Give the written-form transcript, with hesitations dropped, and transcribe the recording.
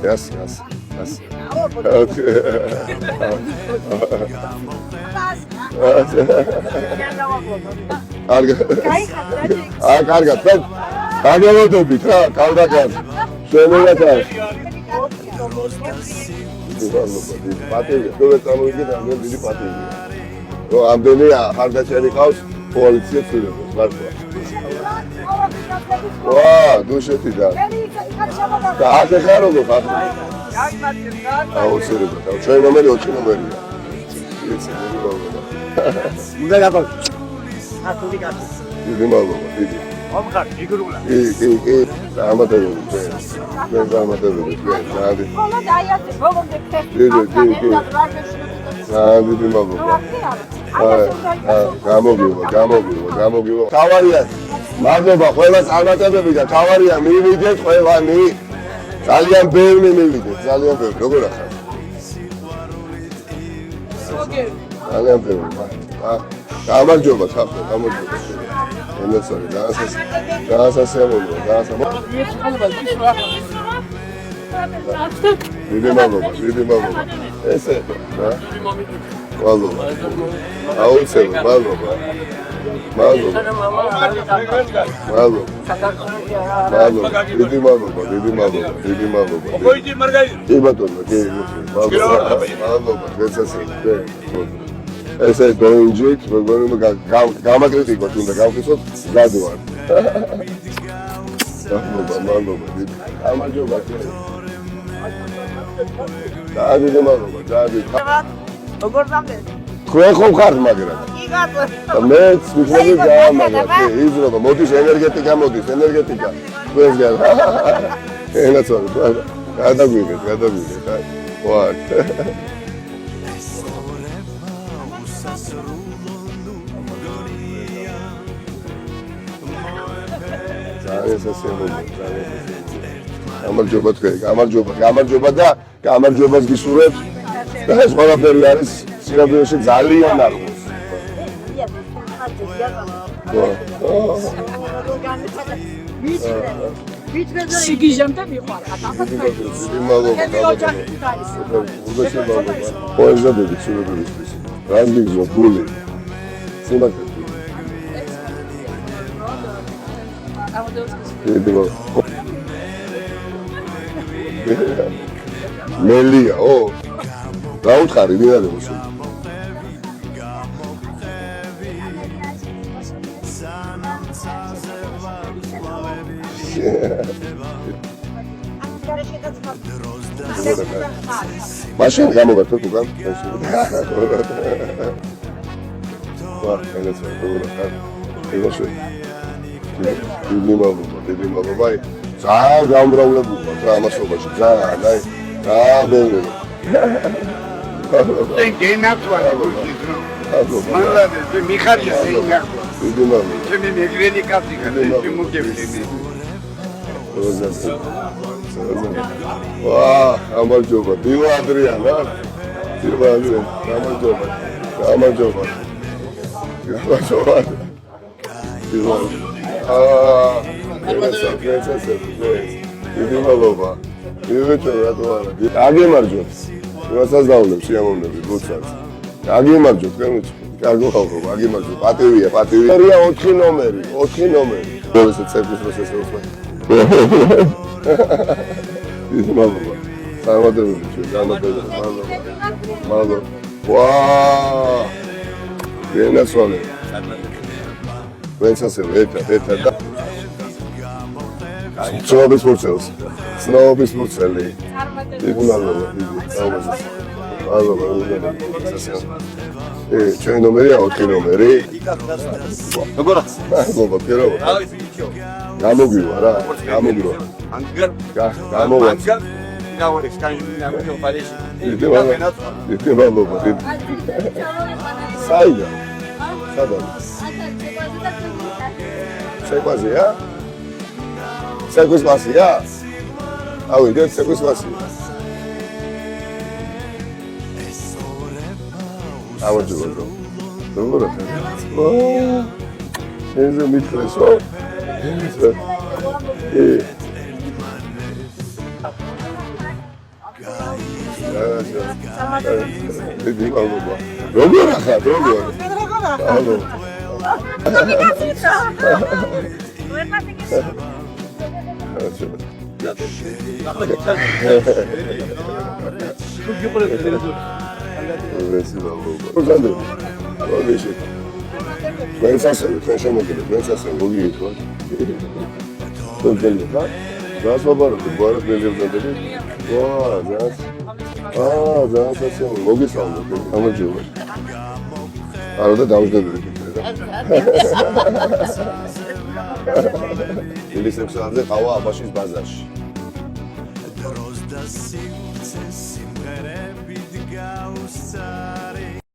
Yes. Agavotobit ra, kaldagaz. Შემოვათავ. პატივი, თქვენ წარმოვიდგინეთ, ამ დიდი პატივია. რომ ამდენი ხარდაჭერი ყავს კოალიცია ცდილობს, მართლა. ვა, დუშეთი და. და ახლა როგორ ხარ? აუცილებლად. ჩვენ ნომერი 4 ნომერია. იცი, მოგიყვება. უნდა გაბა. ათული კაცი. დიდი მადლობა, დიდი. Omkar, igurula. İyi. Damadırım. Ben damadırım. Hadi. Valla da hayatı babamda kesti. Hadi bir baba. Gamogiyva. Tavariya. Madloba, ყველას წარმატებები და თავარია მივიდეთ ყველანი. ძალიან ბევრი მივიდეთ, ძალიან ბევრი. როგორ ახარ? მოგერ. ძალიან ბევრი. გამარჯობა, თაფლო, გამარჯობა. ენაცარი, დაასასემონო. დიდი მადლობა. ესე, რა? მადლობა. აუცილებლად, მადლობა. დიდი მადლობა. Ωπოიჯი მარგაი. კი ბატონო, კი. მადლობა. გეცასე. ესე დოინჯით, მეგონი გამაკრიტიკოთ, უნდა გავხსოთ, გადავარ. მადლობა. გამარჯობა. დიდი მადლობა, როგორ დამდეს? თქვენ ხომ ხართ მაგრამ? კი გატო. მეც მიხნები გამაგრა. იზრობა, მოდის ენერგეტიკა. თქვენს გან. ენაცარი, გადაგვიგეთ. ვარ. გამარჯობა თქვენ, გამარჯობა და გამარჯობას გისურვებთ. და ეს ყველაფერი არის სიამოვნებაში ძალიან აღოს. სიგიჟემდე მიყვარა, დაფათხა. პოეზიები ცნობებისთვის. რანდგიზო გული. სიმართლე. მელია, რა უთხარი, ვინ არის მოსული? მაშინ გამოვართოთ უკან. ვა, ენეც როგორ ხარ? ეგოშე. დიდი მადლობა. ძალიან გამრავლებული რა ამასობაში, ძალიან, აი, რა ბევრი. გენაკვალი გულისno. მალავე მიხარია ინახვა. დიდი მადლობა. ჩემი მეგრელი კაცი ხარ, ის მოგევიდები. ვა, გამარჯობა. დილა ადრიანა. გამარჯობა. დიდი მადლობა. მივეჭო რატოარა. აგემარჯოთ. რასაც დავლებ სიამოვნები გულსაც. აგემარჯოთ, კენუჩი. კარგო ხალხო, აგემარჯოთ. პატივია. 4 ნომერი. ეს წერტის პროცესი უსმენ. დიდი მადლობა. წარმატებები ჩვენ, მადლობა. ვა! გენასვალე. ვენცასევ ერთად და ცნობის მურცელი. დიდი მადლობა. ჩვენი ნომერია 4 ნომერი. როგორ? მადლობა, პირობა. გამოგივა რა. გამოვა. დიდი მადლობა. საიდან? სადაც? შეგვაზია? შეგვაზია? ავიდეთ შეგვაზია. ავაჯობო. როგორ ხარ? ეს მითხრესო? დიდი მადლობა. როგორ ახარ, როგორ? ალო. არა და დავждები. ილის 6 საათზე ყავა აბაშის ბაზარში. დროს და სიუცე სიმღერებით გაუსწარი